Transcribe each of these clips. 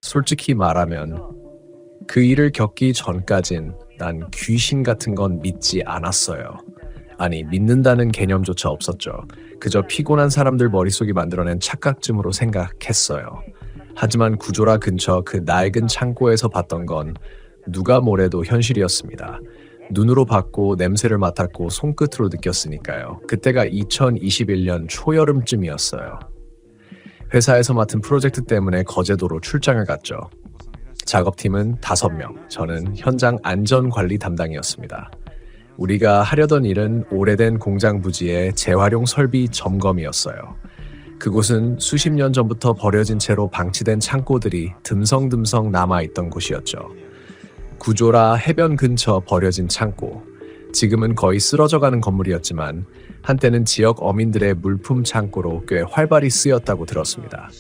솔직히 말하면 그 일을 겪기 전까진 난 귀신 같은 건 믿지 않았어요. 아니, 믿는다는 개념조차 없었죠. 그저 피곤한 사람들 머릿속이 만들어낸 착각쯤으로 생각했어요. 하지만 구조라 근처 그 낡은 창고에서 봤던 건 누가 뭐래도 현실이었습니다. 눈으로 봤고 냄새를 맡았고 손끝으로 느꼈으니까요. 그때가 2021년 초여름쯤이었어요. 회사에서 맡은 프로젝트 때문에 거제도로 출장을 갔죠. 작업팀은 5명, 저는 현장 안전관리 담당이었습니다. 우리가 하려던 일은 오래된 공장 부지의 재활용 설비 점검이었어요. 그곳은 수십 년 전부터 버려진 채로 방치된 창고들이 듬성듬성 남아있던 곳이었죠. 구조라 해변 근처 버려진 창고. 지금은 거의 쓰러져가는 건물이었지만 한때는 지역 어민들의 물품 창고로 꽤 활발히 쓰였다고 들었습니다.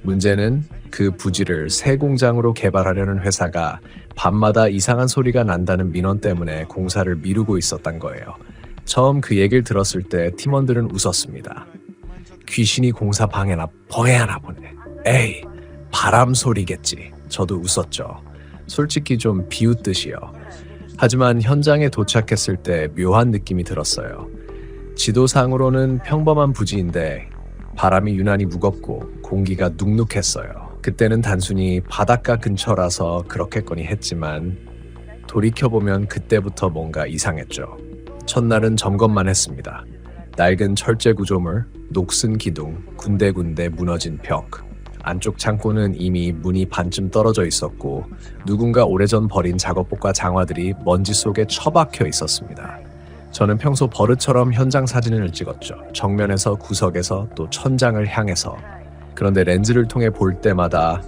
문제는 그 부지를 새 공장으로 개발하려는 회사가 밤마다 이상한 소리가 난다는 민원 때문에 공사를 미루고 있었던 거예요. 처음 그 얘기를 들었을 때 팀원들은 웃었습니다. 귀신이 공사 방해하나 보네. 에이, 바람 소리겠지. 저도 웃었죠. 솔직히 좀 비웃듯이요. 하지만 현장에 도착했을 때 묘한 느낌이 들었어요. 지도상으로는 평범한 부지인데 바람이 유난히 무겁고 공기가 눅눅했어요. 그때는 단순히 바닷가 근처라서 그렇겠거니 했지만 돌이켜보면 그때부터 뭔가 이상했죠. 첫날은 점검만 했습니다. 낡은 철제 구조물, 녹슨 기둥, 군데군데 무너진 벽. 안쪽 창고는 이미 문이 반쯤 떨어져 있었고 누군가 오래전 버린 작업복과 장화들이 먼지 속에 처박혀 있었습니다. 저는 평소 버릇처럼 현장 사진을 찍었죠. 정면에서, 구석에서, 또 천장을 향해서. 그런데 렌즈를 통해 볼 때마다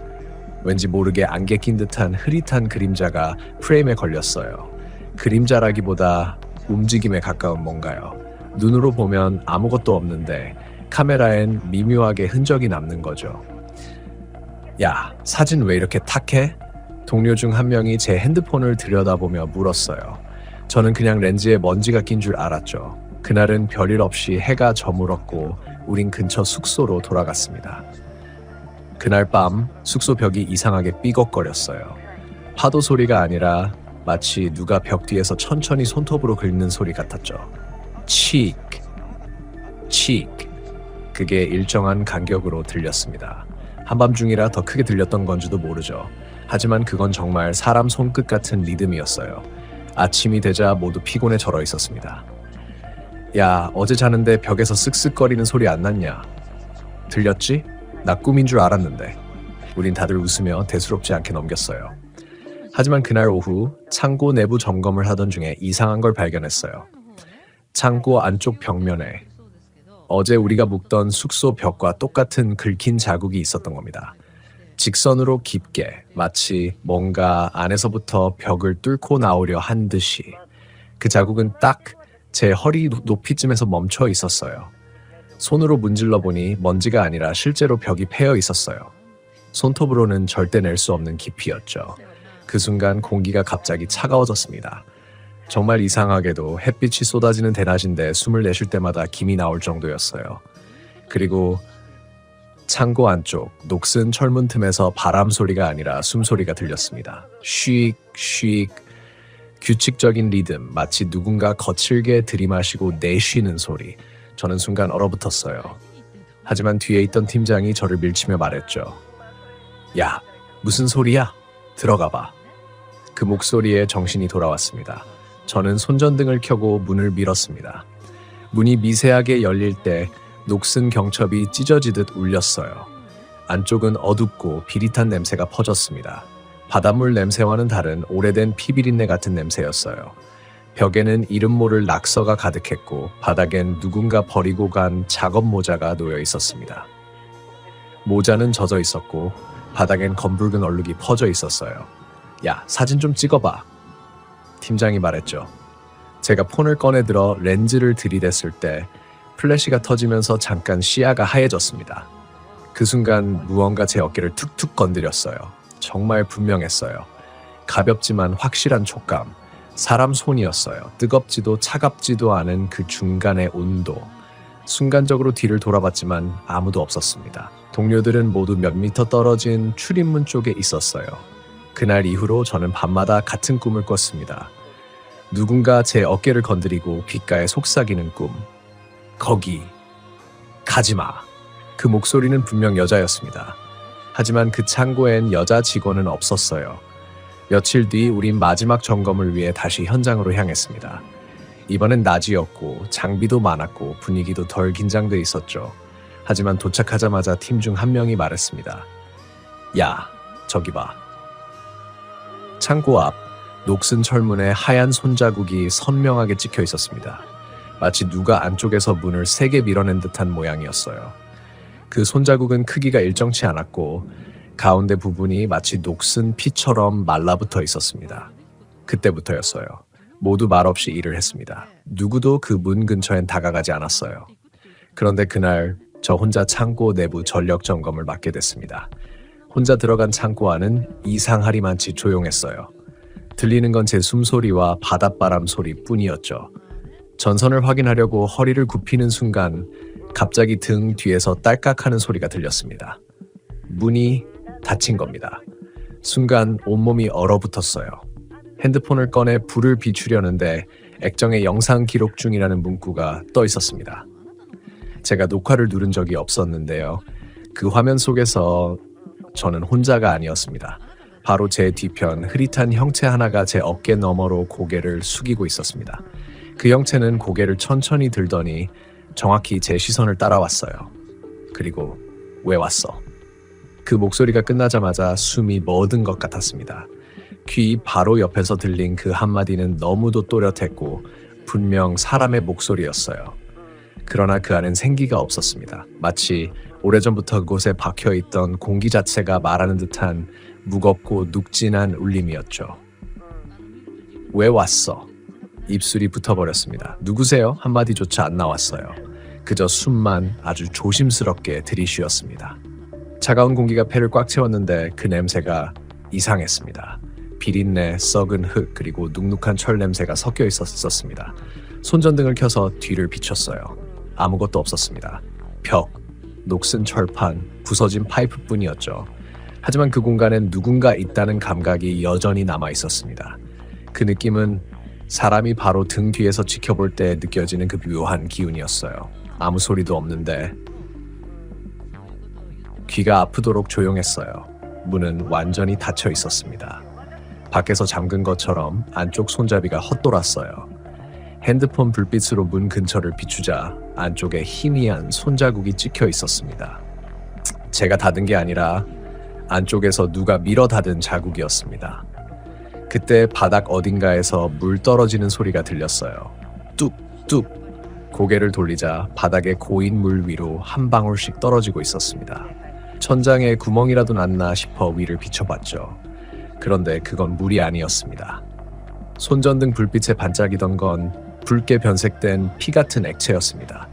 왠지 모르게 안개 낀 듯한 흐릿한 그림자가 프레임에 걸렸어요. 그림자라기보다 움직임에 가까운 뭔가요. 눈으로 보면 아무것도 없는데 카메라엔 미묘하게 흔적이 남는 거죠. 야, 사진 왜 이렇게 탁해? 동료 중 한 명이 제 핸드폰을 들여다보며 물었어요. 저는 그냥 렌즈에 먼지가 낀 줄 알았죠. 그날은 별일 없이 해가 저물었고 우린 근처 숙소로 돌아갔습니다. 그날 밤 숙소 벽이 이상하게 삐걱거렸어요. 파도 소리가 아니라 마치 누가 벽 뒤에서 천천히 손톱으로 긁는 소리 같았죠. 칙, 칙. 그게 일정한 간격으로 들렸습니다. 한밤중이라 더 크게 들렸던 건지도 모르죠. 하지만 그건 정말 사람 손끝 같은 리듬이었어요. 아침이 되자 모두 피곤에 절어 있었습니다. 야, 어제 자는데 벽에서 쓱쓱거리는 소리 안 났냐? 들렸지? 나 꿈인 줄 알았는데. 우린 다들 웃으며 대수롭지 않게 넘겼어요. 하지만 그날 오후 창고 내부 점검을 하던 중에 이상한 걸 발견했어요. 창고 안쪽 벽면에 어제 우리가 묵던 숙소 벽과 똑같은 긁힌 자국이 있었던 겁니다. 직선으로 깊게, 마치 뭔가 안에서부터 벽을 뚫고 나오려 한 듯이. 그 자국은 딱 제 허리 높이쯤에서 멈춰 있었어요. 손으로 문질러 보니 먼지가 아니라 실제로 벽이 패여 있었어요. 손톱으로는 절대 낼 수 없는 깊이였죠. 그 순간 공기가 갑자기 차가워졌습니다. 정말 이상하게도 햇빛이 쏟아지는 대낮인데 숨을 내쉴 때마다 김이 나올 정도였어요. 그리고 창고 안쪽 녹슨 철문 틈에서 바람 소리가 아니라 숨소리가 들렸습니다. 쉬익, 쉬익. 규칙적인 리듬, 마치 누군가 거칠게 들이마시고 내쉬는 소리. 저는 순간 얼어붙었어요. 하지만 뒤에 있던 팀장이 저를 밀치며 말했죠. 야, 무슨 소리야? 들어가 봐. 그 목소리에 정신이 돌아왔습니다. 저는 손전등을 켜고 문을 밀었습니다. 문이 미세하게 열릴 때 녹슨 경첩이 찢어지듯 울렸어요. 안쪽은 어둡고 비릿한 냄새가 퍼졌습니다. 바닷물 냄새와는 다른 오래된 피비린내 같은 냄새였어요. 벽에는 이름 모를 낙서가 가득했고 바닥엔 누군가 버리고 간 작업 모자가 놓여 있었습니다. 모자는 젖어 있었고 바닥엔 검붉은 얼룩이 퍼져 있었어요. 야, 사진 좀 찍어봐. 팀장이 말했죠. 제가 폰을 꺼내 들어 렌즈를 들이댔을 때 플래시가 터지면서 잠깐 시야가 하얘졌습니다. 그 순간 무언가 제 어깨를 툭툭 건드렸어요. 정말 분명했어요. 가볍지만 확실한 촉감. 사람 손이었어요. 뜨겁지도 차갑지도 않은 그 중간의 온도. 순간적으로 뒤를 돌아봤지만 아무도 없었습니다. 동료들은 모두 몇 미터 떨어진 출입문 쪽에 있었어요. 그날 이후로 저는 밤마다 같은 꿈을 꿨습니다. 누군가 제 어깨를 건드리고 귓가에 속삭이는 꿈. 거기, 가지마. 그 목소리는 분명 여자였습니다. 하지만 그 창고엔 여자 직원은 없었어요. 며칠 뒤 우린 마지막 점검을 위해 다시 현장으로 향했습니다. 이번엔 낮이었고 장비도 많았고 분위기도 덜 긴장돼 있었죠. 하지만 도착하자마자 팀 중 한 명이 말했습니다. 야, 저기 봐. 창고 앞 녹슨 철문에 하얀 손자국이 선명하게 찍혀 있었습니다. 마치 누가 안쪽에서 문을 세게 밀어낸 듯한 모양이었어요. 그 손자국은 크기가 일정치 않았고 가운데 부분이 마치 녹슨 피처럼 말라붙어 있었습니다. 그때부터였어요. 모두 말없이 일을 했습니다. 누구도 그 문 근처엔 다가가지 않았어요. 그런데 그날 저 혼자 창고 내부 전력 점검을 맡게 됐습니다. 혼자 들어간 창고 안은 이상하리만치 조용했어요. 들리는 건 제 숨소리와 바닷바람 소리뿐이었죠. 전선을 확인하려고 허리를 굽히는 순간 갑자기 등 뒤에서 딸깍하는 소리가 들렸습니다. 문이 닫힌 겁니다. 순간 온몸이 얼어붙었어요. 핸드폰을 꺼내 불을 비추려는데 액정에 영상 기록 중이라는 문구가 떠 있었습니다. 제가 녹화를 누른 적이 없었는데요. 그 화면 속에서 저는 혼자가 아니었습니다. 바로 제 뒤편 흐릿한 형체 하나가 제 어깨 너머로 고개를 숙이고 있었습니다. 그 형체는 고개를 천천히 들더니 정확히 제 시선을 따라왔어요. 그리고 왜 왔어? 그 목소리가 끝나자마자 숨이 멎은 것 같았습니다. 귀 바로 옆에서 들린 그 한마디는 너무도 또렷했고 분명 사람의 목소리였어요. 그러나 그 안엔 생기가 없었습니다. 마치 오래전부터 그곳에 박혀있던 공기 자체가 말하는 듯한 무겁고 눅진한 울림이었죠. 왜 왔어? 입술이 붙어버렸습니다. 누구세요? 한마디조차 안 나왔어요. 그저 숨만 아주 조심스럽게 들이쉬었습니다. 차가운 공기가 폐를 꽉 채웠는데 그 냄새가 이상했습니다. 비린내, 썩은 흙, 그리고 눅눅한 철 냄새가 섞여 있었습니다. 손전등을 켜서 뒤를 비췄어요. 아무것도 없었습니다. 벽, 녹슨 철판, 부서진 파이프뿐이었죠. 하지만 그 공간엔 누군가 있다는 감각이 여전히 남아 있었습니다. 그 느낌은 사람이 바로 등 뒤에서 지켜볼 때 느껴지는 그 묘한 기운이었어요. 아무 소리도 없는데 귀가 아프도록 조용했어요. 문은 완전히 닫혀 있었습니다. 밖에서 잠근 것처럼 안쪽 손잡이가 헛돌았어요. 핸드폰 불빛으로 문 근처를 비추자 안쪽에 희미한 손자국이 찍혀 있었습니다. 제가 닫은 게 아니라 안쪽에서 누가 밀어 닫은 자국이었습니다. 그때 바닥 어딘가에서 물 떨어지는 소리가 들렸어요. 뚝뚝. 고개를 돌리자 바닥에 고인 물 위로 한 방울씩 떨어지고 있었습니다. 천장에 구멍이라도 났나 싶어 위를 비춰봤죠. 그런데 그건 물이 아니었습니다. 손전등 불빛에 반짝이던 건 붉게 변색된 피 같은 액체였습니다.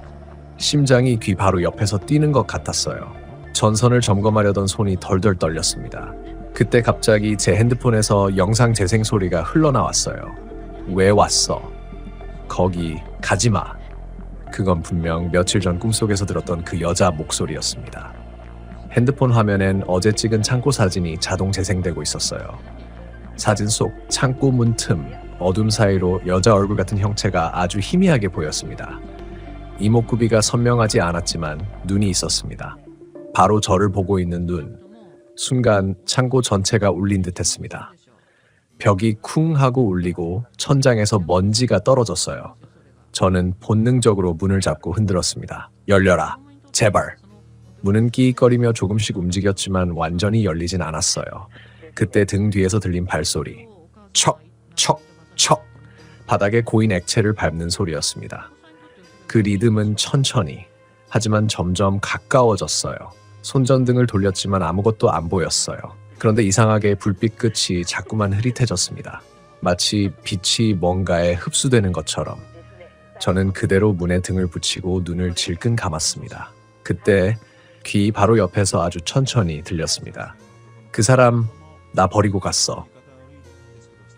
심장이 귀 바로 옆에서 뛰는 것 같았어요. 전선을 점검하려던 손이 덜덜 떨렸습니다. 그때 갑자기 제 핸드폰에서 영상 재생 소리가 흘러나왔어요. 왜 왔어? 거기 가지마. 그건 분명 며칠 전 꿈속에서 들었던 그 여자 목소리였습니다. 핸드폰 화면엔 어제 찍은 창고 사진이 자동 재생되고 있었어요. 사진 속 창고 문 틈, 어둠 사이로 여자 얼굴 같은 형체가 아주 희미하게 보였습니다. 이목구비가 선명하지 않았지만 눈이 있었습니다. 바로 저를 보고 있는 눈. 순간 창고 전체가 울린 듯 했습니다. 벽이 쿵 하고 울리고 천장에서 먼지가 떨어졌어요. 저는 본능적으로 문을 잡고 흔들었습니다. 열려라. 제발. 문은 끼익거리며 조금씩 움직였지만 완전히 열리진 않았어요. 그때 등 뒤에서 들린 발소리. 척, 척, 척. 바닥에 고인 액체를 밟는 소리였습니다. 그 리듬은 천천히, 하지만 점점 가까워졌어요. 손전등을 돌렸지만 아무것도 안 보였어요. 그런데 이상하게 불빛 끝이 자꾸만 흐릿해졌습니다. 마치 빛이 뭔가에 흡수되는 것처럼. 저는 그대로 문에 등을 붙이고 눈을 질끈 감았습니다. 그때 귀 바로 옆에서 아주 천천히 들렸습니다. 그 사람 나 버리고 갔어.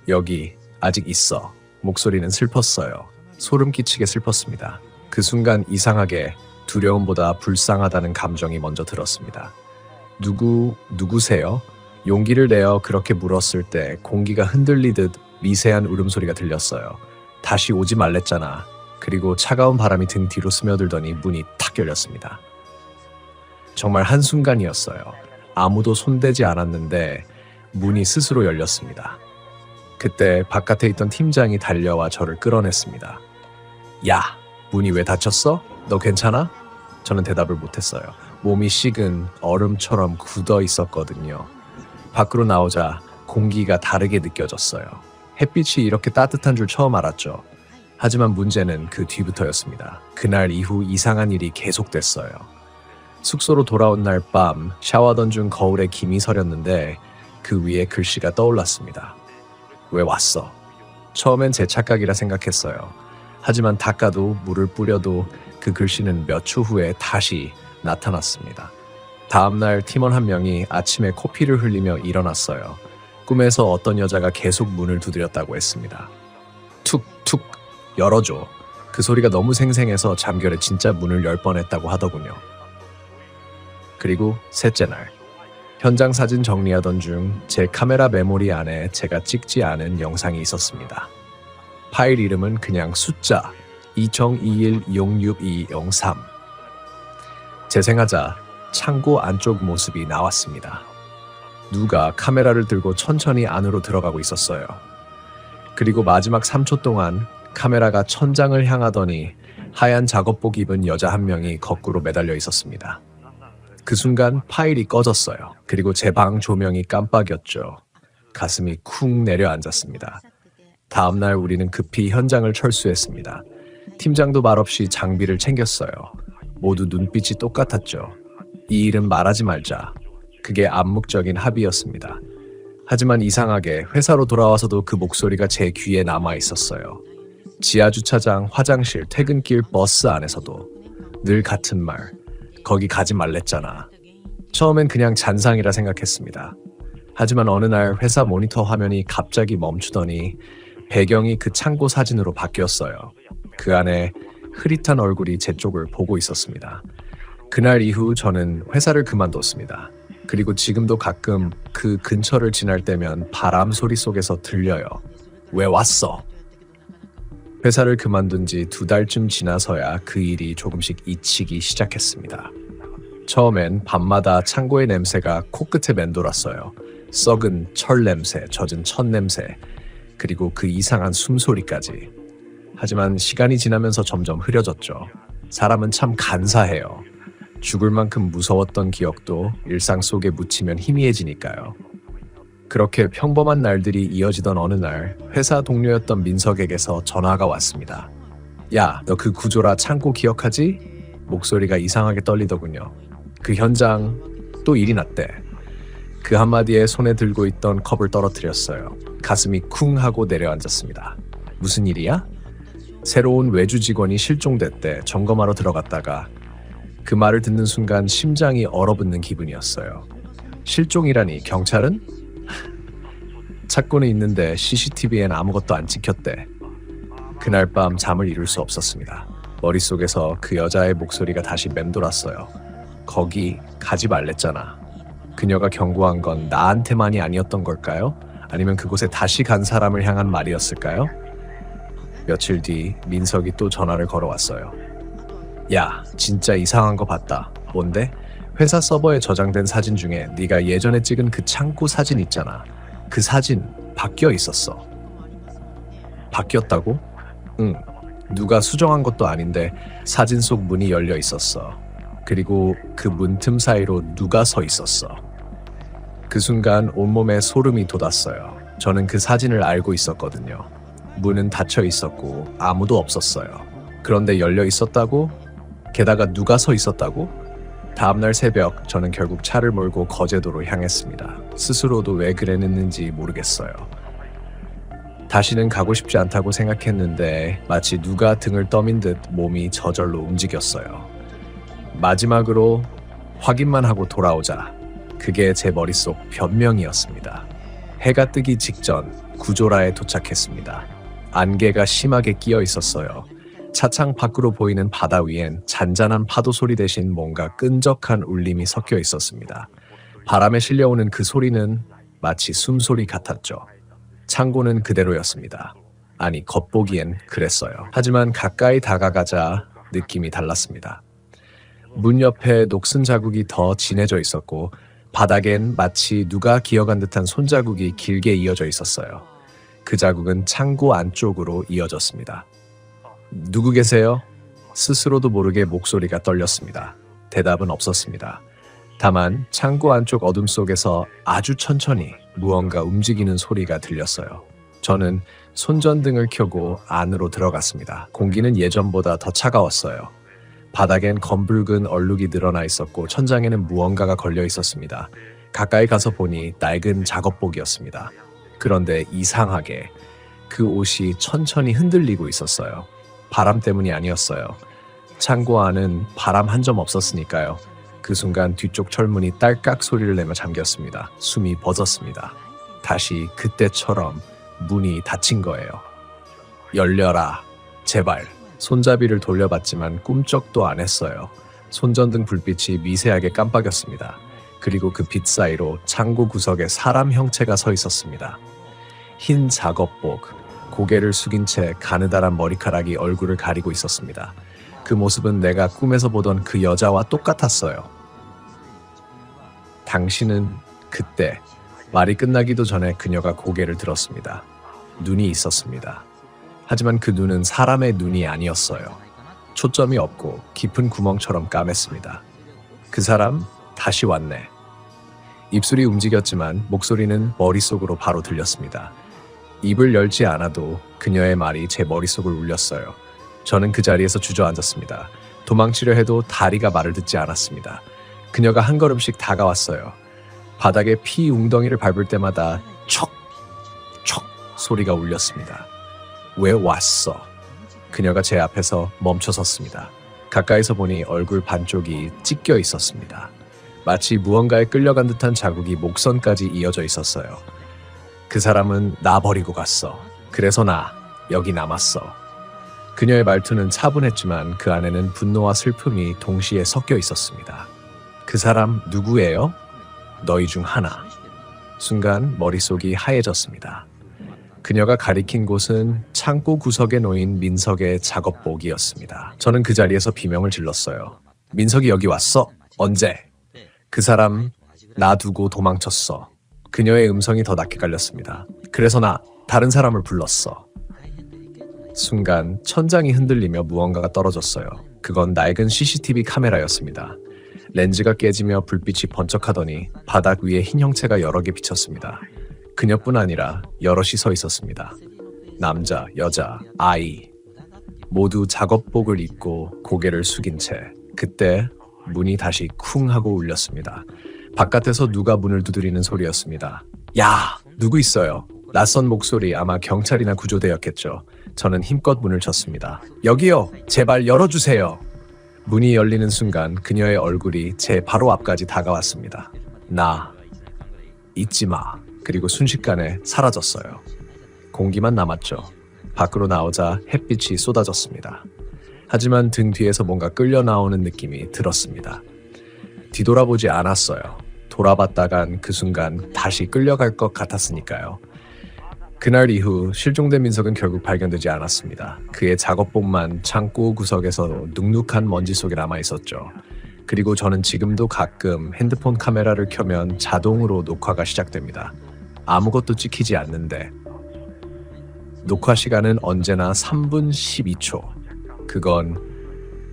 여기 아직 있어. 목소리는 슬펐어요. 소름 끼치게 슬펐습니다. 그 순간 이상하게 두려움보다 불쌍하다는 감정이 먼저 들었습니다. 누구세요? 용기를 내어 그렇게 물었을 때 공기가 흔들리듯 미세한 울음소리가 들렸어요. 다시 오지 말랬잖아. 그리고 차가운 바람이 등 뒤로 스며들더니 문이 탁 열렸습니다. 정말 한순간이었어요. 아무도 손대지 않았는데 문이 스스로 열렸습니다. 그때 바깥에 있던 팀장이 달려와 저를 끌어냈습니다. 야, 문이 왜 닫혔어? 너 괜찮아? 저는 대답을 못했어요. 몸이 식은 얼음처럼 굳어 있었거든요. 밖으로 나오자 공기가 다르게 느껴졌어요. 햇빛이 이렇게 따뜻한 줄 처음 알았죠. 하지만 문제는 그 뒤부터였습니다. 그날 이후 이상한 일이 계속됐어요. 숙소로 돌아온 날 밤 샤워하던 중 거울에 김이 서렸는데 그 위에 글씨가 떠올랐습니다. 왜 왔어? 처음엔 제 착각이라 생각했어요. 하지만 닦아도 물을 뿌려도 그 글씨는 몇 초 후에 다시 나타났습니다. 다음날 팀원 한 명이 아침에 코피를 흘리며 일어났어요. 꿈에서 어떤 여자가 계속 문을 두드렸다고 했습니다. 툭툭 열어줘. 그 소리가 너무 생생해서 잠결에 진짜 문을 열 뻔했다고 하더군요. 그리고 셋째 날 현장 사진 정리하던 중 제 카메라 메모리 안에 제가 찍지 않은 영상이 있었습니다. 파일 이름은 그냥 숫자 2021-06-203. 재생하자 창고 안쪽 모습이 나왔습니다. 누가 카메라를 들고 천천히 안으로 들어가고 있었어요. 그리고 마지막 3초 동안 카메라가 천장을 향하더니 하얀 작업복 입은 여자 한 명이 거꾸로 매달려 있었습니다. 그 순간 파일이 꺼졌어요. 그리고 제 방 조명이 깜빡였죠. 가슴이 쿵 내려앉았습니다. 다음날 우리는 급히 현장을 철수했습니다. 팀장도 말없이 장비를 챙겼어요. 모두 눈빛이 똑같았죠. 이 일은 말하지 말자. 그게 암묵적인 합의였습니다. 하지만 이상하게 회사로 돌아와서도 그 목소리가 제 귀에 남아 있었어요. 지하주차장, 화장실, 퇴근길, 버스 안에서도 늘 같은 말. 거기 가지 말랬잖아. 처음엔 그냥 잔상이라 생각했습니다. 하지만 어느 날 회사 모니터 화면이 갑자기 멈추더니 배경이 그 창고 사진으로 바뀌었어요. 그 안에 흐릿한 얼굴이 제 쪽을 보고 있었습니다. 그날 이후 저는 회사를 그만뒀습니다. 그리고 지금도 가끔 그 근처를 지날 때면 바람 소리 속에서 들려요. 왜 왔어? 회사를 그만둔 지 2달쯤 지나서야 그 일이 조금씩 잊히기 시작했습니다. 처음엔 밤마다 창고의 냄새가 코끝에 맴돌았어요. 썩은 철 냄새, 젖은 첫 냄새, 그리고 그 이상한 숨소리까지. 하지만 시간이 지나면서 점점 흐려졌죠. 사람은 참 간사해요. 죽을 만큼 무서웠던 기억도 일상 속에 묻히면 희미해지니까요. 그렇게 평범한 날들이 이어지던 어느 날 회사 동료였던 민석에게서 전화가 왔습니다. 야, 너 그 구조라 창고 기억하지? 목소리가 이상하게 떨리더군요. 그 현장 또 일이 났대. 그 한마디에 손에 들고 있던 컵을 떨어뜨렸어요. 가슴이 쿵 하고 내려앉았습니다. 무슨 일이야? 새로운 외주 직원이 실종됐대. 점검하러 들어갔다가 그 말을 듣는 순간 심장이 얼어붙는 기분이었어요. 실종이라니 경찰은? 찾고는 있는데 CCTV엔 아무것도 안 찍혔대. 그날 밤 잠을 이룰 수 없었습니다. 머릿속에서 그 여자의 목소리가 다시 맴돌았어요. 거기 가지 말랬잖아. 그녀가 경고한 건 나한테만이 아니었던 걸까요? 아니면 그곳에 다시 간 사람을 향한 말이었을까요? 며칠 뒤 민석이 또 전화를 걸어왔어요. 야, 진짜 이상한 거 봤다. 뭔데? 회사 서버에 저장된 사진 중에 네가 예전에 찍은 그 창고 사진 있잖아. 그 사진 바뀌어 있었어. 바뀌었다고? 응. 누가 수정한 것도 아닌데 사진 속 문이 열려 있었어. 그리고 그 문틈 사이로 누가 서 있었어. 그 순간 온몸에 소름이 돋았어요. 저는 그 사진을 알고 있었거든요. 문은 닫혀 있었고 아무도 없었어요. 그런데 열려 있었다고? 게다가 누가 서 있었다고? 다음날 새벽 저는 결국 차를 몰고 거제도로 향했습니다. 스스로도 왜 그랬는지 모르겠어요. 다시는 가고 싶지 않다고 생각했는데 마치 누가 등을 떠민 듯 몸이 저절로 움직였어요. 마지막으로 확인만 하고 돌아오자. 그게 제 머릿속 변명이었습니다. 해가 뜨기 직전 구조라에 도착했습니다. 안개가 심하게 끼어 있었어요. 차창 밖으로 보이는 바다 위엔 잔잔한 파도 소리 대신 뭔가 끈적한 울림이 섞여 있었습니다. 바람에 실려오는 그 소리는 마치 숨소리 같았죠. 창고는 그대로였습니다. 아니, 겉보기엔 그랬어요. 하지만 가까이 다가가자 느낌이 달랐습니다. 문 옆에 녹슨 자국이 더 진해져 있었고 바닥엔 마치 누가 기어간 듯한 손자국이 길게 이어져 있었어요. 그 자국은 창고 안쪽으로 이어졌습니다. 누구 계세요? 스스로도 모르게 목소리가 떨렸습니다. 대답은 없었습니다. 다만 창고 안쪽 어둠 속에서 아주 천천히 무언가 움직이는 소리가 들렸어요. 저는 손전등을 켜고 안으로 들어갔습니다. 공기는 예전보다 더 차가웠어요. 바닥엔 검붉은 얼룩이 늘어나 있었고 천장에는 무언가가 걸려 있었습니다. 가까이 가서 보니 낡은 작업복이었습니다. 그런데 이상하게 그 옷이 천천히 흔들리고 있었어요. 바람 때문이 아니었어요. 창고 안은 바람 한 점 없었으니까요. 그 순간 뒤쪽 철문이 딸깍 소리를 내며 잠겼습니다. 숨이 멎었습니다. 다시 그때처럼 문이 닫힌 거예요. 열려라, 제발. 손잡이를 돌려봤지만 꿈쩍도 안 했어요. 손전등 불빛이 미세하게 깜빡였습니다. 그리고 그 빛 사이로 창고 구석에 사람 형체가 서 있었습니다. 흰 작업복, 고개를 숙인 채 가느다란 머리카락이 얼굴을 가리고 있었습니다. 그 모습은 내가 꿈에서 보던 그 여자와 똑같았어요. 당신은 그때, 말이 끝나기도 전에 그녀가 고개를 들었습니다. 눈이 있었습니다. 하지만 그 눈은 사람의 눈이 아니었어요. 초점이 없고 깊은 구멍처럼 까맸습니다. 그 사람 다시 왔네. 입술이 움직였지만 목소리는 머릿속으로 바로 들렸습니다. 입을 열지 않아도 그녀의 말이 제 머릿속을 울렸어요. 저는 그 자리에서 주저앉았습니다. 도망치려 해도 다리가 말을 듣지 않았습니다. 그녀가 한 걸음씩 다가왔어요. 바닥에 피 웅덩이를 밟을 때마다 척! 척! 소리가 울렸습니다. 왜 왔어? 그녀가 제 앞에서 멈춰 섰습니다. 가까이서 보니 얼굴 반쪽이 찢겨 있었습니다. 마치 무언가에 끌려간 듯한 자국이 목선까지 이어져 있었어요. 그 사람은 나 버리고 갔어. 그래서 나 여기 남았어. 그녀의 말투는 차분했지만 그 안에는 분노와 슬픔이 동시에 섞여 있었습니다. 그 사람 누구예요? 너희 중 하나. 순간 머릿속이 하얘졌습니다. 그녀가 가리킨 곳은 창고 구석에 놓인 민석의 작업복이었습니다. 저는 그 자리에서 비명을 질렀어요. 민석이 여기 왔어? 언제? 그 사람 나 두고 도망쳤어. 그녀의 음성이 더 낮게 깔렸습니다. 그래서 나 다른 사람을 불렀어. 순간 천장이 흔들리며 무언가가 떨어졌어요. 그건 낡은 CCTV 카메라였습니다. 렌즈가 깨지며 불빛이 번쩍하더니 바닥 위에 흰 형체가 여러 개 비쳤습니다. 그녀뿐 아니라 여럿이 서 있었습니다. 남자, 여자, 아이. 모두 작업복을 입고 고개를 숙인 채. 그때 문이 다시 쿵 하고 울렸습니다. 바깥에서 누가 문을 두드리는 소리였습니다. 야! 누구 있어요? 낯선 목소리, 아마 경찰이나 구조대였겠죠. 저는 힘껏 문을 쳤습니다. 여기요! 제발 열어주세요! 문이 열리는 순간 그녀의 얼굴이 제 바로 앞까지 다가왔습니다. 나 잊지 마. 그리고 순식간에 사라졌어요. 공기만 남았죠. 밖으로 나오자 햇빛이 쏟아졌습니다. 하지만 등 뒤에서 뭔가 끌려 나오는 느낌이 들었습니다. 뒤돌아보지 않았어요. 돌아봤다간 그 순간 다시 끌려갈 것 같았으니까요. 그날 이후 실종된 민석은 결국 발견되지 않았습니다. 그의 작업복만 창고 구석에서 눅눅한 먼지 속에 남아 있었죠. 그리고 저는 지금도 가끔 핸드폰 카메라를 켜면 자동으로 녹화가 시작됩니다. 아무것도 찍히지 않는데 녹화 시간은 언제나 3분 12초. 그건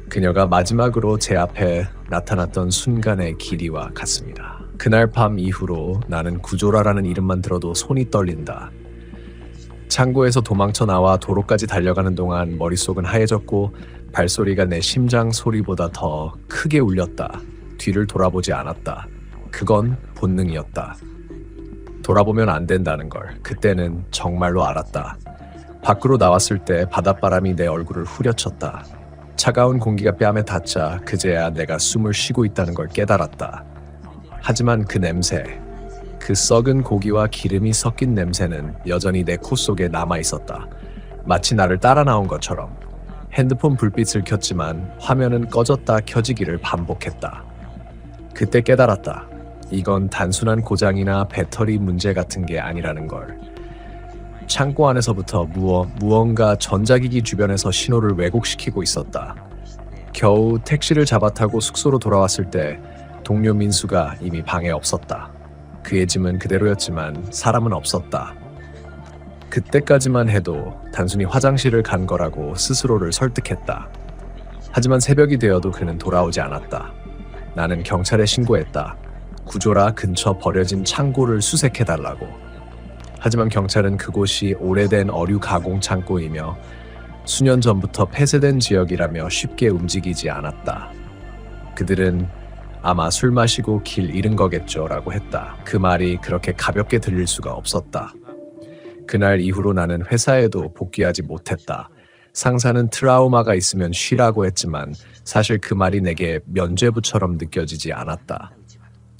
그녀가 마지막으로 제 앞에 나타났던 순간의 길이와 같습니다. 그날 밤 이후로 나는 구조라라는 이름만 들어도 손이 떨린다. 창고에서 도망쳐 나와 도로까지 달려가는 동안 머릿속은 하얘졌고 발소리가 내 심장 소리보다 더 크게 울렸다. 뒤를 돌아보지 않았다. 그건 본능이었다. 돌아보면 안 된다는 걸 그때는 정말로 알았다. 밖으로 나왔을 때 바닷바람이 내 얼굴을 후려쳤다. 차가운 공기가 뺨에 닿자 그제야 내가 숨을 쉬고 있다는 걸 깨달았다. 하지만 그 냄새, 그 썩은 고기와 기름이 섞인 냄새는 여전히 내 코 속에 남아 있었다. 마치 나를 따라 나온 것처럼. 핸드폰 불빛을 켰지만 화면은 꺼졌다 켜지기를 반복했다. 그때 깨달았다. 이건 단순한 고장이나 배터리 문제 같은 게 아니라는 걸. 창고 안에서부터 무언가 전자기기 주변에서 신호를 왜곡시키고 있었다. 겨우 택시를 잡아 타고 숙소로 돌아왔을 때 동료 민수가 이미 방에 없었다. 그의 짐은 그대로였지만 사람은 없었다. 그때까지만 해도 단순히 화장실을 간 거라고 스스로를 설득했다. 하지만 새벽이 되어도 그는 돌아오지 않았다. 나는 경찰에 신고했다. 구조라 근처 버려진 창고를 수색해달라고. 하지만 경찰은 그곳이 오래된 어류 가공 창고이며 수년 전부터 폐쇄된 지역이라며 쉽게 움직이지 않았다. 그들은 아마 술 마시고 길 잃은 거겠죠 라고 했다. 그 말이 그렇게 가볍게 들릴 수가 없었다. 그날 이후로 나는 회사에도 복귀하지 못했다. 상사는 트라우마가 있으면 쉬라고 했지만 사실 그 말이 내게 면죄부처럼 느껴지지 않았다.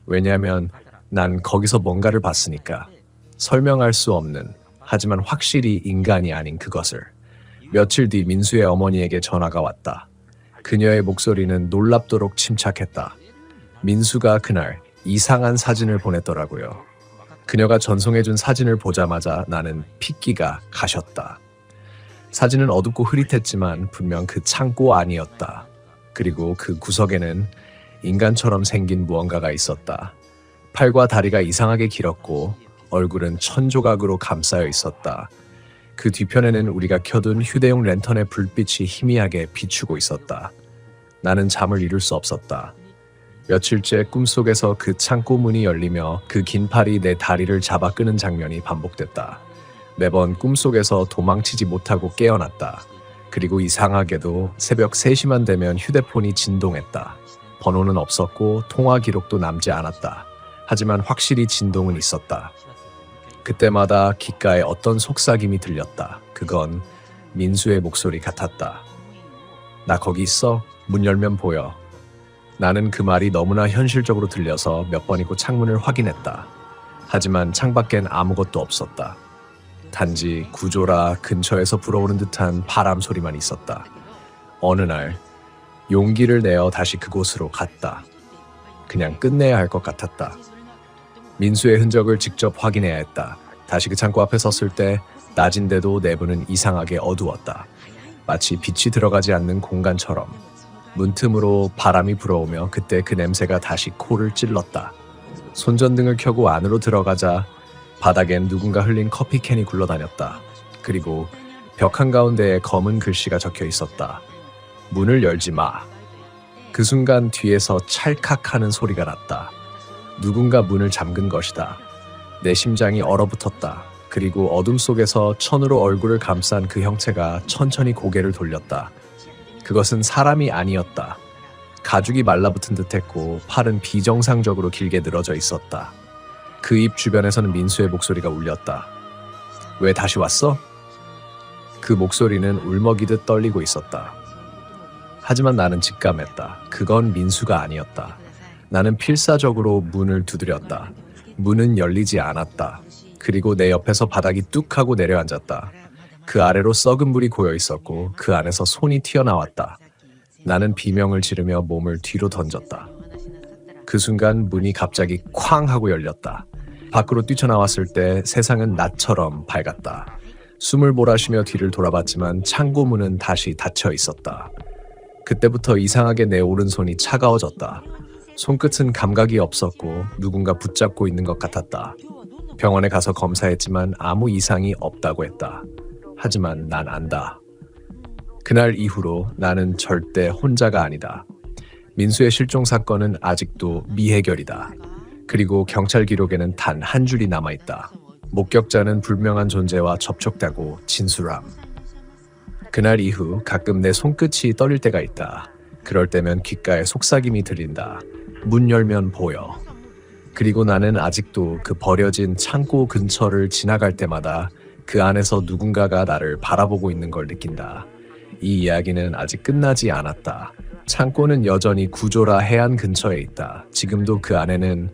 왜냐하면 난 거기서 뭔가를 봤으니까. 설명할 수 없는, 하지만 확실히 인간이 아닌 그것을. 며칠 뒤 민수의 어머니에게 전화가 왔다. 그녀의 목소리는 놀랍도록 침착했다. 민수가 그날 이상한 사진을 보냈더라고요. 그녀가 전송해준 사진을 보자마자 나는 핏기가 가셨다. 사진은 어둡고 흐릿했지만 분명 그 창고 안이었다. 그리고 그 구석에는 인간처럼 생긴 무언가가 있었다. 팔과 다리가 이상하게 길었고 얼굴은 천조각으로 감싸여 있었다. 그 뒤편에는 우리가 켜둔 휴대용 랜턴의 불빛이 희미하게 비추고 있었다. 나는 잠을 이룰 수 없었다. 며칠째 꿈속에서 그 창고 문이 열리며 그 긴 팔이 내 다리를 잡아 끄는 장면이 반복됐다. 매번 꿈속에서 도망치지 못하고 깨어났다. 그리고 이상하게도 새벽 3시만 되면 휴대폰이 진동했다. 번호는 없었고 통화 기록도 남지 않았다. 하지만 확실히 진동은 있었다. 그때마다 귓가에 어떤 속삭임이 들렸다. 그건 민수의 목소리 같았다. 나 거기 있어? 문 열면 보여. 나는 그 말이 너무나 현실적으로 들려서 몇 번이고 창문을 확인했다. 하지만 창밖엔 아무것도 없었다. 단지 구조라 근처에서 불어오는 듯한 바람 소리만 있었다. 어느 날 용기를 내어 다시 그곳으로 갔다. 그냥 끝내야 할 것 같았다. 민수의 흔적을 직접 확인해야 했다. 다시 그 창고 앞에 섰을 때 낮인데도 내부는 이상하게 어두웠다. 마치 빛이 들어가지 않는 공간처럼. 문틈으로 바람이 불어오며 그때 그 냄새가 다시 코를 찔렀다. 손전등을 켜고 안으로 들어가자 바닥엔 누군가 흘린 커피캔이 굴러다녔다. 그리고 벽 한가운데에 검은 글씨가 적혀 있었다. 문을 열지 마. 그 순간 뒤에서 찰칵하는 소리가 났다. 누군가 문을 잠근 것이다. 내 심장이 얼어붙었다. 그리고 어둠 속에서 천으로 얼굴을 감싼 그 형체가 천천히 고개를 돌렸다. 그것은 사람이 아니었다. 가죽이 말라붙은 듯했고 팔은 비정상적으로 길게 늘어져 있었다. 그 입 주변에서는 민수의 목소리가 울렸다. 왜 다시 왔어? 그 목소리는 울먹이듯 떨리고 있었다. 하지만 나는 직감했다. 그건 민수가 아니었다. 나는 필사적으로 문을 두드렸다. 문은 열리지 않았다. 그리고 내 옆에서 바닥이 뚝 하고 내려앉았다. 그 아래로 썩은 물이 고여 있었고 그 안에서 손이 튀어나왔다. 나는 비명을 지르며 몸을 뒤로 던졌다. 그 순간 문이 갑자기 쾅 하고 열렸다. 밖으로 뛰쳐나왔을 때 세상은 낮처럼 밝았다. 숨을 몰아쉬며 뒤를 돌아봤지만 창고 문은 다시 닫혀 있었다. 그때부터 이상하게 내 오른손이 차가워졌다. 손끝은 감각이 없었고 누군가 붙잡고 있는 것 같았다. 병원에 가서 검사했지만 아무 이상이 없다고 했다. 하지만 난 안다. 그날 이후로 나는 절대 혼자가 아니다. 민수의 실종 사건은 아직도 미해결이다. 그리고 경찰 기록에는 단 한 줄이 남아있다. 목격자는 불명한 존재와 접촉되고 진술함. 그날 이후 가끔 내 손끝이 떨릴 때가 있다. 그럴 때면 귓가에 속삭임이 들린다. 문 열면 보여. 그리고 나는 아직도 그 버려진 창고 근처를 지나갈 때마다 그 안에서 누군가가 나를 바라보고 있는 걸 느낀다. 이 이야기는 아직 끝나지 않았다. 창고는 여전히 구조라 해안 근처에 있다. 지금도 그 안에는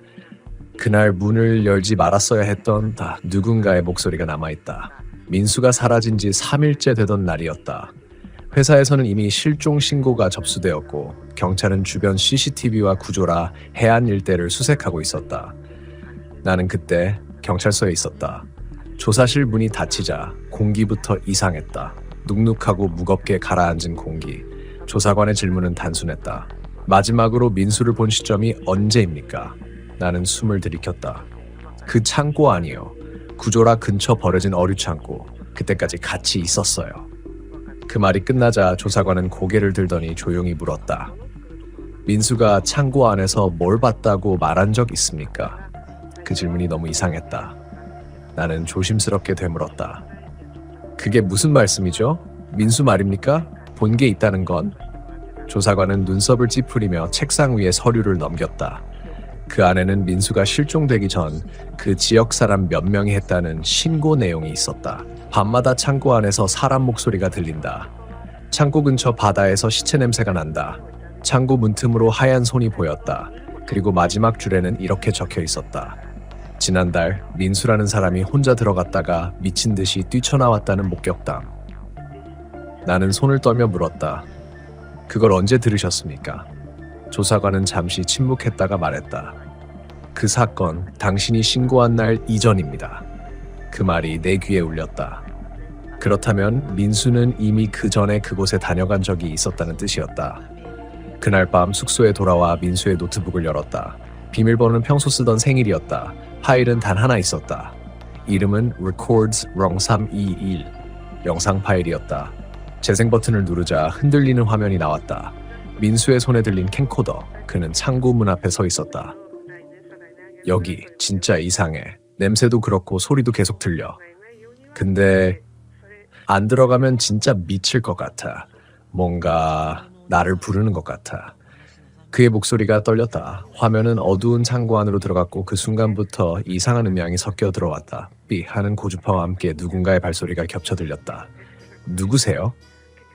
그날 문을 열지 말았어야 했던 누군가의 목소리가 남아있다. 민수가 사라진 지 3일째 되던 날이었다. 회사에서는 이미 실종 신고가 접수되었고 경찰은 주변 CCTV와 구조라 해안 일대를 수색하고 있었다. 나는 그때 경찰서에 있었다. 조사실 문이 닫히자 공기부터 이상했다. 눅눅하고 무겁게 가라앉은 공기. 조사관의 질문은 단순했다. 마지막으로 민수를 본 시점이 언제입니까? 나는 숨을 들이켰다. 그 창고 아니요. 구조라 근처 버려진 어류 창고. 그때까지 같이 있었어요. 그 말이 끝나자 조사관은 고개를 들더니 조용히 물었다. 민수가 창고 안에서 뭘 봤다고 말한 적 있습니까? 그 질문이 너무 이상했다. 나는 조심스럽게 되물었다. 그게 무슨 말씀이죠? 민수 말입니까? 본 게 있다는 건? 조사관은 눈썹을 찌푸리며 책상 위에 서류를 넘겼다. 그 안에는 민수가 실종되기 전 그 지역 사람 몇 명이 했다는 신고 내용이 있었다. 밤마다 창고 안에서 사람 목소리가 들린다. 창고 근처 바다에서 시체 냄새가 난다. 창고 문틈으로 하얀 손이 보였다. 그리고 마지막 줄에는 이렇게 적혀 있었다. 지난달 민수라는 사람이 혼자 들어갔다가 미친 듯이 뛰쳐나왔다는 목격담. 나는 손을 떨며 물었다. 그걸 언제 들으셨습니까? 조사관은 잠시 침묵했다가 말했다. 그 사건 당신이 신고한 날 이전입니다. 그 말이 내 귀에 울렸다. 그렇다면 민수는 이미 그 전에 그곳에 다녀간 적이 있었다는 뜻이었다. 그날 밤 숙소에 돌아와 민수의 노트북을 열었다. 비밀번호는 평소 쓰던 생일이었다. 파일은 단 하나 있었다. 이름은 records 0321 영상 파일이었다. 재생 버튼을 누르자 흔들리는 화면이 나왔다. 민수의 손에 들린 캠코더. 그는 창고 문 앞에 서 있었다. 여기 진짜 이상해. 냄새도 그렇고 소리도 계속 들려. 근데 안 들어가면 진짜 미칠 것 같아. 뭔가 나를 부르는 것 같아. 그의 목소리가 떨렸다. 화면은 어두운 창고 안으로 들어갔고 그 순간부터 이상한 음향이 섞여 들어왔다. 삐 하는 고주파와 함께 누군가의 발소리가 겹쳐 들렸다. 누구세요?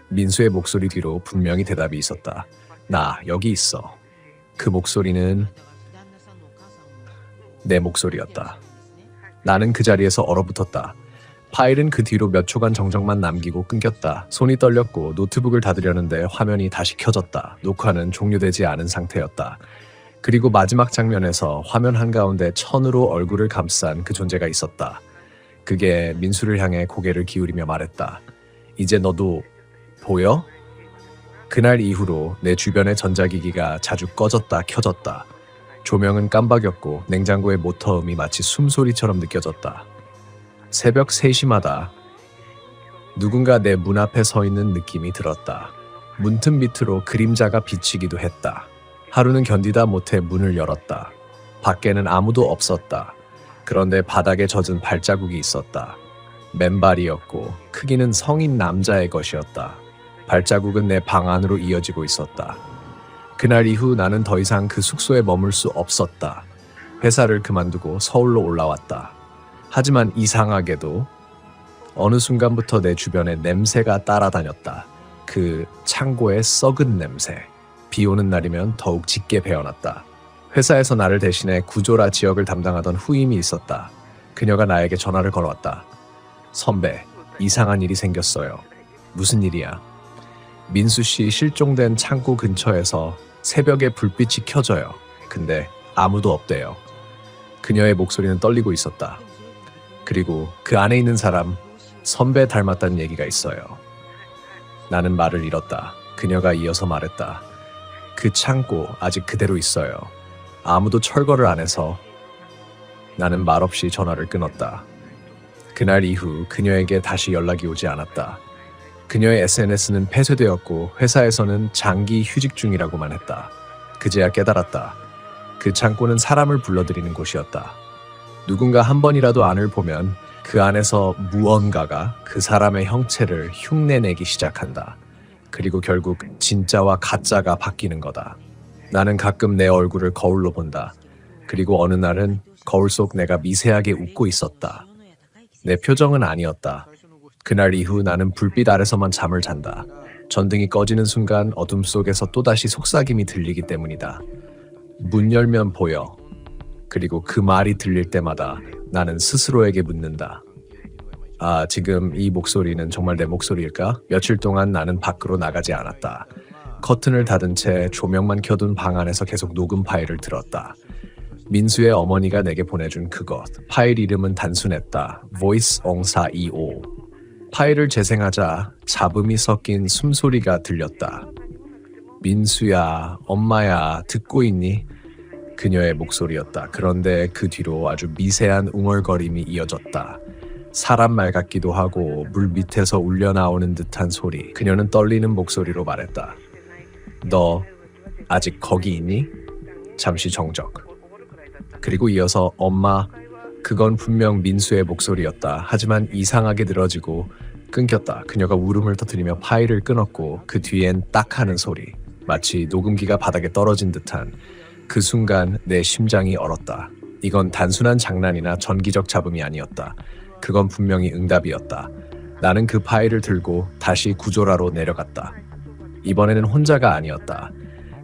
민수의 목소리 뒤로 분명히 대답이 있었다. 나 여기 있어. 그 목소리는 내 목소리였다. 나는 그 자리에서 얼어붙었다. 파일은 그 뒤로 몇 초간 정적만 남기고 끊겼다. 손이 떨렸고 노트북을 닫으려는데 화면이 다시 켜졌다. 녹화는 종료되지 않은 상태였다. 그리고 마지막 장면에서 화면 한가운데 천으로 얼굴을 감싼 그 존재가 있었다. 그게 민수를 향해 고개를 기울이며 말했다. 이제 너도 보여? 그날 이후로 내 주변의 전자기기가 자주 꺼졌다 켜졌다. 조명은 깜박였고 냉장고의 모터음이 마치 숨소리처럼 느껴졌다. 새벽 3시마다 누군가 내 문 앞에 서 있는 느낌이 들었다. 문틈 밑으로 그림자가 비치기도 했다. 하루는 견디다 못해 문을 열었다. 밖에는 아무도 없었다. 그런데 바닥에 젖은 발자국이 있었다. 맨발이었고 크기는 성인 남자의 것이었다. 발자국은 내 방 안으로 이어지고 있었다. 그날 이후 나는 더 이상 그 숙소에 머물 수 없었다. 회사를 그만두고 서울로 올라왔다. 하지만 이상하게도 어느 순간부터 내 주변에 냄새가 따라다녔다. 그 창고의 썩은 냄새. 비 오는 날이면 더욱 짙게 배어났다. 회사에서 나를 대신해 구조라 지역을 담당하던 후임이 있었다. 그녀가 나에게 전화를 걸어왔다. 선배, 이상한 일이 생겼어요. 무슨 일이야? 민수 씨 실종된 창고 근처에서 새벽에 불빛이 켜져요. 근데 아무도 없대요. 그녀의 목소리는 떨리고 있었다. 그리고 그 안에 있는 사람, 선배 닮았다는 얘기가 있어요. 나는 말을 잃었다. 그녀가 이어서 말했다. 그 창고 아직 그대로 있어요. 아무도 철거를 안 해서. 나는 말없이 전화를 끊었다. 그날 이후 그녀에게 다시 연락이 오지 않았다. 그녀의 SNS는 폐쇄되었고 회사에서는 장기 휴직 중이라고만 했다. 그제야 깨달았다. 그 창고는 사람을 불러들이는 곳이었다. 누군가 한 번이라도 안을 보면 그 안에서 무언가가 그 사람의 형체를 흉내내기 시작한다. 그리고 결국 진짜와 가짜가 바뀌는 거다. 나는 가끔 내 얼굴을 거울로 본다. 그리고 어느 날은 거울 속 내가 미세하게 웃고 있었다. 내 표정은 아니었다. 그날 이후 나는 불빛 아래서만 잠을 잔다. 전등이 꺼지는 순간 어둠 속에서 또다시 속삭임이 들리기 때문이다. 문 열면 보여. 그리고 그 말이 들릴 때마다 나는 스스로에게 묻는다. 아, 지금 이 목소리는 정말 내 목소리일까? 며칠 동안 나는 밖으로 나가지 않았다. 커튼을 닫은 채 조명만 켜둔 방 안에서 계속 녹음 파일을 들었다. 민수의 어머니가 내게 보내준 그것. 파일 이름은 단순했다. Voice 0425. 파일을 재생하자 잡음이 섞인 숨소리가 들렸다. 민수야, 엄마야, 듣고 있니? 그녀의 목소리였다. 그런데 그 뒤로 아주 미세한 웅얼거림이 이어졌다. 사람 말 같기도 하고 물 밑에서 울려나오는 듯한 소리. 그녀는 떨리는 목소리로 말했다. 너 아직 거기 있니? 잠시 정적. 그리고 이어서 엄마, 그건 분명 민수의 목소리였다. 하지만 이상하게 늘어지고 끊겼다. 그녀가 울음을 터뜨리며 파일을 끊었고 그 뒤엔 딱 하는 소리. 마치 녹음기가 바닥에 떨어진 듯한. 그 순간 내 심장이 얼었다. 이건 단순한 장난이나 전기적 잡음이 아니었다. 그건 분명히 응답이었다. 나는 그 파일을 들고 다시 구조라로 내려갔다. 이번에는 혼자가 아니었다.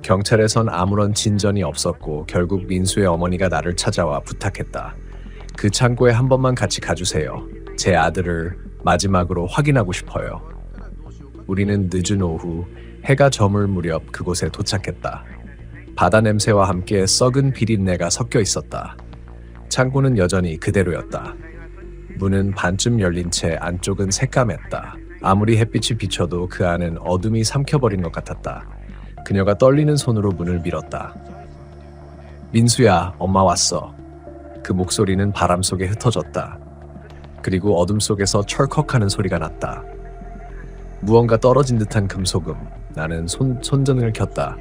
경찰에선 아무런 진전이 없었고 결국 민수의 어머니가 나를 찾아와 부탁했다. 그 창고에 한 번만 같이 가주세요. 제 아들을 마지막으로 확인하고 싶어요. 우리는 늦은 오후 해가 저물 무렵 그곳에 도착했다. 바다 냄새와 함께 썩은 비린내가 섞여 있었다. 창고는 여전히 그대로였다. 문은 반쯤 열린 채 안쪽은 새까맸다. 아무리 햇빛이 비춰도 그 안은 어둠이 삼켜버린 것 같았다. 그녀가 떨리는 손으로 문을 밀었다. 민수야, 엄마 왔어. 그 목소리는 바람 속에 흩어졌다. 그리고 어둠 속에서 철컥하는 소리가 났다. 무언가 떨어진 듯한 금소금. 나는 손전등을 켰다.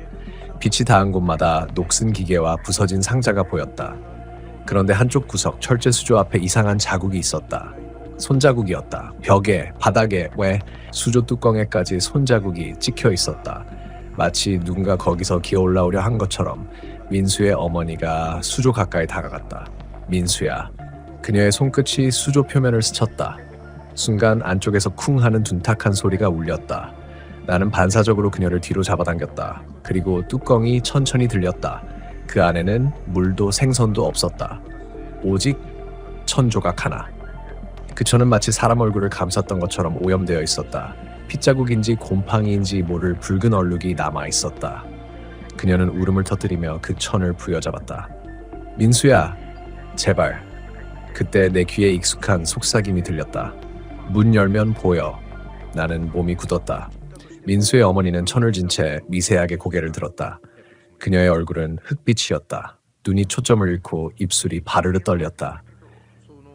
빛이 닿은 곳마다 녹슨 기계와 부서진 상자가 보였다. 그런데 한쪽 구석 철제 수조 앞에 이상한 자국이 있었다. 손자국이었다. 벽에, 바닥에, 왜 수조 뚜껑에까지 손자국이 찍혀 있었다. 마치 누군가 거기서 기어 올라오려 한 것처럼. 민수의 어머니가 수조 가까이 다가갔다. 민수야. 그녀의 손끝이 수조 표면을 스쳤다. 순간 안쪽에서 쿵 하는 둔탁한 소리가 울렸다. 나는 반사적으로 그녀를 뒤로 잡아당겼다. 그리고 뚜껑이 천천히 들렸다. 그 안에는 물도 생선도 없었다. 오직 천조각 하나. 그 천은 마치 사람 얼굴을 감쌌던 것처럼 오염되어 있었다. 핏자국인지 곰팡이인지 모를 붉은 얼룩이 남아 있었다. 그녀는 울음을 터뜨리며 그 천을 부여잡았다. 민수야, 제발. 그때 내 귀에 익숙한 속삭임이 들렸다. 문 열면 보여. 나는 몸이 굳었다. 민수의 어머니는 천을 진 채 미세하게 고개를 들었다. 그녀의 얼굴은 흑빛이었다. 눈이 초점을 잃고 입술이 바르르 떨렸다.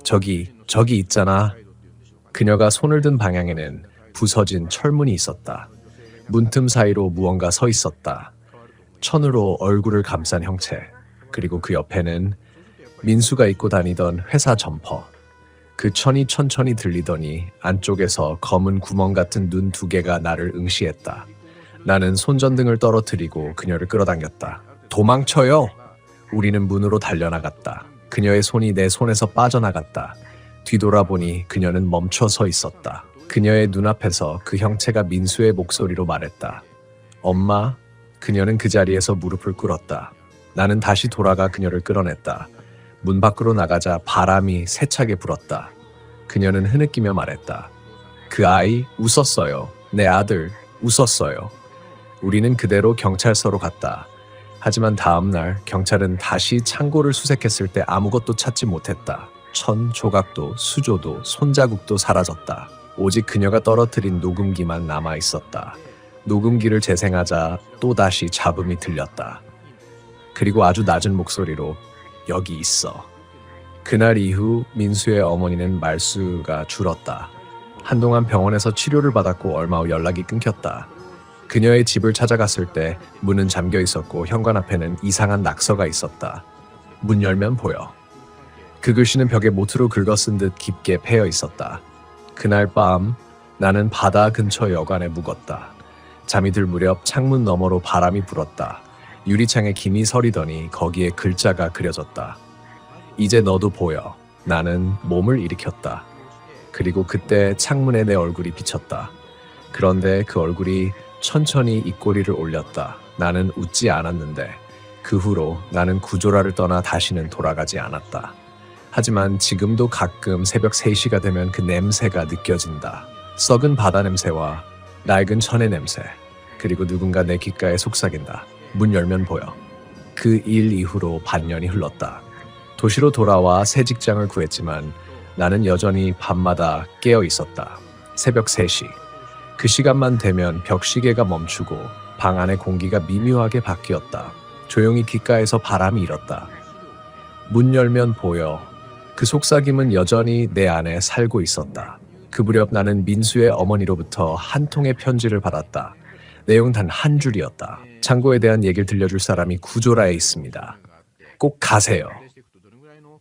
저기 있잖아. 그녀가 손을 든 방향에는 부서진 철문이 있었다. 문틈 사이로 무언가 서 있었다. 천으로 얼굴을 감싼 형체. 그리고 그 옆에는 민수가 입고 다니던 회사 점퍼. 그 천이 천천히 들리더니 안쪽에서 검은 구멍 같은 눈 2개가 나를 응시했다. 나는 손전등을 떨어뜨리고 그녀를 끌어당겼다. 도망쳐요! 우리는 문으로 달려나갔다. 그녀의 손이 내 손에서 빠져나갔다. 뒤돌아보니 그녀는 멈춰 서 있었다. 그녀의 눈앞에서 그 형체가 민수의 목소리로 말했다. 엄마? 그녀는 그 자리에서 무릎을 꿇었다. 나는 다시 돌아가 그녀를 끌어냈다. 문 밖으로 나가자 바람이 세차게 불었다. 그녀는 흐느끼며 말했다. 그 아이 웃었어요. 내 아들 웃었어요. 우리는 그대로 경찰서로 갔다. 하지만 다음 날 경찰은 다시 창고를 수색했을 때 아무것도 찾지 못했다. 천 조각도 수조도 손자국도 사라졌다. 오직 그녀가 떨어뜨린 녹음기만 남아 있었다. 녹음기를 재생하자 또다시 잡음이 들렸다. 그리고 아주 낮은 목소리로 여기 있어. 그날 이후 민수의 어머니는 말수가 줄었다. 한동안 병원에서 치료를 받았고 얼마 후 연락이 끊겼다. 그녀의 집을 찾아갔을 때 문은 잠겨 있었고 현관 앞에는 이상한 낙서가 있었다. 문 열면 보여. 그 글씨는 벽에 못으로 긁어쓴 듯 깊게 패여 있었다. 그날 밤 나는 바다 근처 여관에 묵었다. 잠이 들 무렵 창문 너머로 바람이 불었다. 유리창에 김이 서리더니 거기에 글자가 그려졌다. 이제 너도 보여. 나는 몸을 일으켰다. 그리고 그때 창문에 내 얼굴이 비쳤다. 그런데 그 얼굴이 천천히 입꼬리를 올렸다. 나는 웃지 않았는데 그 후로 나는 구조라를 떠나 다시는 돌아가지 않았다. 하지만 지금도 가끔 새벽 3시가 되면 그 냄새가 느껴진다. 썩은 바다 냄새와 낡은 천의 냄새, 그리고 누군가 내 귓가에 속삭인다. 문 열면 보여. 그 일 이후로 반년이 흘렀다. 도시로 돌아와 새 직장을 구했지만 나는 여전히 밤마다 깨어 있었다. 새벽 3시. 그 시간만 되면 벽시계가 멈추고 방 안의 공기가 미묘하게 바뀌었다. 조용히 귓가에서 바람이 일었다. 문 열면 보여. 그 속삭임은 여전히 내 안에 살고 있었다. 그 무렵 나는 민수의 어머니로부터 한 통의 편지를 받았다. 내용 단 한 줄이었다. 창고에 대한 얘기를 들려줄 사람이 구조라에 있습니다. 꼭 가세요.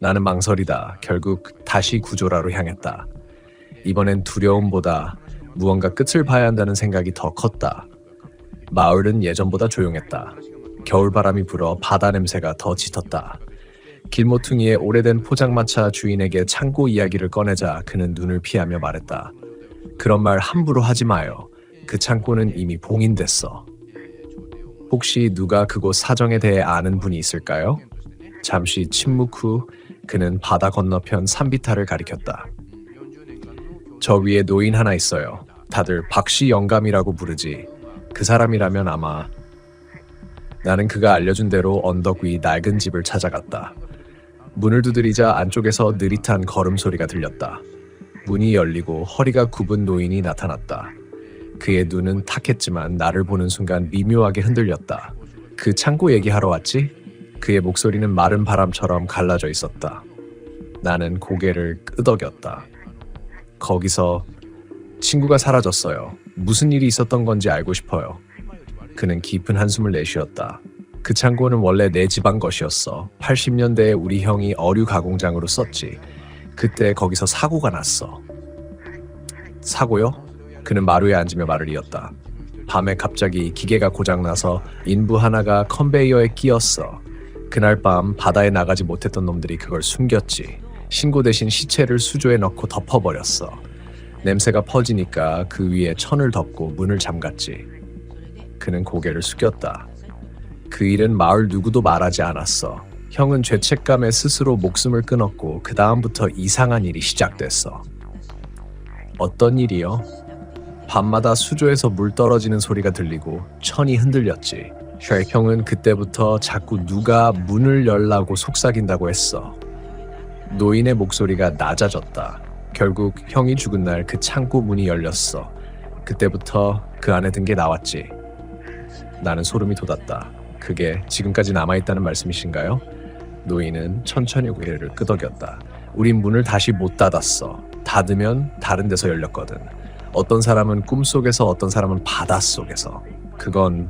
나는 망설이다 결국 다시 구조라로 향했다. 이번엔 두려움보다 무언가 끝을 봐야 한다는 생각이 더 컸다. 마을은 예전보다 조용했다. 겨울바람이 불어 바다 냄새가 더 짙었다. 길모퉁이의 오래된 포장마차 주인에게 창고 이야기를 꺼내자 그는 눈을 피하며 말했다. 그런 말 함부로 하지 마요. 그 창고는 이미 봉인됐어. 혹시 누가 그곳 사정에 대해 아는 분이 있을까요? 잠시 침묵 후 그는 바다 건너편 산비탈을 가리켰다. 저 위에 노인 하나 있어요. 다들 박씨 영감이라고 부르지. 그 사람이라면 아마... 나는 그가 알려준 대로 언덕 위 낡은 집을 찾아갔다. 문을 두드리자 안쪽에서 느릿한 걸음소리가 들렸다. 문이 열리고 허리가 굽은 노인이 나타났다. 그의 눈은 탁했지만 나를 보는 순간 미묘하게 흔들렸다. 그 창고 얘기하러 왔지? 그의 목소리는 마른 바람처럼 갈라져 있었다. 나는 고개를 끄덕였다. 거기서 친구가 사라졌어요. 무슨 일이 있었던 건지 알고 싶어요. 그는 깊은 한숨을 내쉬었다. 그 창고는 원래 내 집안 것이었어. 80년대에 우리 형이 어류 가공장으로 썼지. 그때 거기서 사고가 났어. 사고요? 그는 마루에 앉으며 말을 이었다. 밤에 갑자기 기계가 고장나서 인부 하나가 컨베이어에 끼었어. 그날 밤 바다에 나가지 못했던 놈들이 그걸 숨겼지. 신고 대신 시체를 수조에 넣고 덮어버렸어. 냄새가 퍼지니까 그 위에 천을 덮고 문을 잠갔지. 그는 고개를 숙였다. 그 일은 마을 누구도 말하지 않았어. 형은 죄책감에 스스로 목숨을 끊었고 그 다음부터 이상한 일이 시작됐어. 어떤 일이요? 밤마다 수조에서 물 떨어지는 소리가 들리고 천이 흔들렸지. 형은 그때부터 자꾸 누가 문을 열라고 속삭인다고 했어. 노인의 목소리가 낮아졌다. 결국 형이 죽은 날 그 창고 문이 열렸어. 그때부터 그 안에 든 게 나왔지. 나는 소름이 돋았다. 그게 지금까지 남아있다는 말씀이신가요? 노인은 천천히 고개를 끄덕였다. 우린 문을 다시 못 닫았어. 닫으면 다른 데서 열렸거든. 어떤 사람은 꿈속에서, 어떤 사람은 바닷속에서. 그건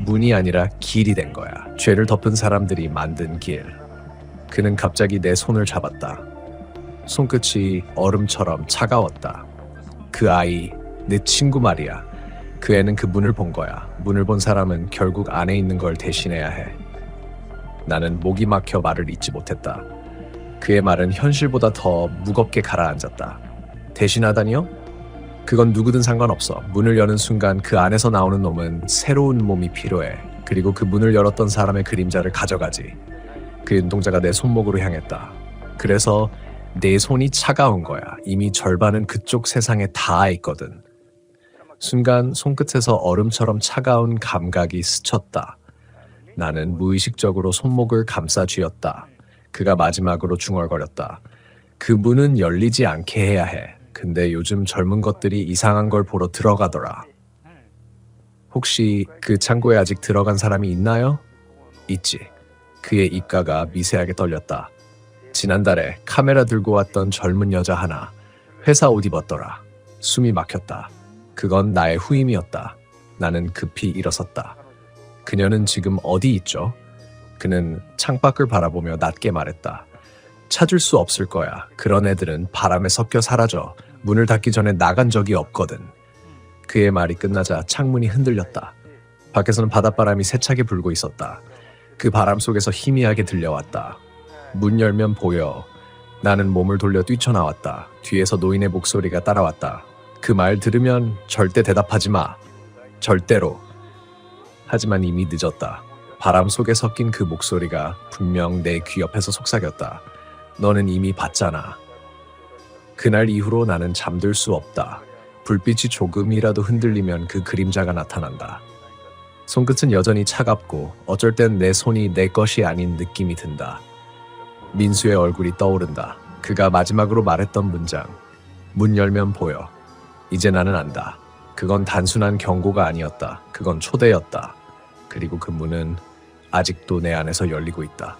문이 아니라 길이 된 거야. 죄를 덮은 사람들이 만든 길. 그는 갑자기 내 손을 잡았다. 손끝이 얼음처럼 차가웠다. 그 아이, 내 친구 말이야. 그 애는 그 문을 본 거야. 문을 본 사람은 결국 안에 있는 걸 대신해야 해. 나는 목이 막혀 말을 잇지 못했다. 그의 말은 현실보다 더 무겁게 가라앉았다. 대신하다니요? 그건 누구든 상관없어. 문을 여는 순간 그 안에서 나오는 놈은 새로운 몸이 필요해. 그리고 그 문을 열었던 사람의 그림자를 가져가지. 그 눈동자가 내 손목으로 향했다. 그래서 내 손이 차가운 거야. 이미 절반은 그쪽 세상에 닿아 있거든. 순간 손끝에서 얼음처럼 차가운 감각이 스쳤다. 나는 무의식적으로 손목을 감싸 쥐었다. 그가 마지막으로 중얼거렸다. 그 문은 열리지 않게 해야 해. 근데 요즘 젊은 것들이 이상한 걸 보러 들어가더라. 혹시 그 창고에 아직 들어간 사람이 있나요? 있지. 그의 입가가 미세하게 떨렸다. 지난달에 카메라 들고 왔던 젊은 여자 하나. 회사 옷 입었더라. 숨이 막혔다. 그건 나의 후임이었다. 나는 급히 일어섰다. 그녀는 지금 어디 있죠? 그는 창밖을 바라보며 낮게 말했다. 찾을 수 없을 거야. 그런 애들은 바람에 섞여 사라져. 문을 닫기 전에 나간 적이 없거든. 그의 말이 끝나자 창문이 흔들렸다. 밖에서는 바닷바람이 세차게 불고 있었다. 그 바람 속에서 희미하게 들려왔다. 문 열면 보여. 나는 몸을 돌려 뛰쳐나왔다. 뒤에서 노인의 목소리가 따라왔다. 그 말 들으면 절대 대답하지 마. 절대로. 하지만 이미 늦었다. 바람 속에 섞인 그 목소리가 분명 내 귀 옆에서 속삭였다. 너는 이미 봤잖아. 그날 이후로 나는 잠들 수 없다. 불빛이 조금이라도 흔들리면 그 그림자가 나타난다. 손끝은 여전히 차갑고 어쩔 땐 내 손이 내 것이 아닌 느낌이 든다. 민수의 얼굴이 떠오른다. 그가 마지막으로 말했던 문장. 문 열면 보여. 이제 나는 안다. 그건 단순한 경고가 아니었다. 그건 초대였다. 그리고 그 문은 아직도 내 안에서 열리고 있다.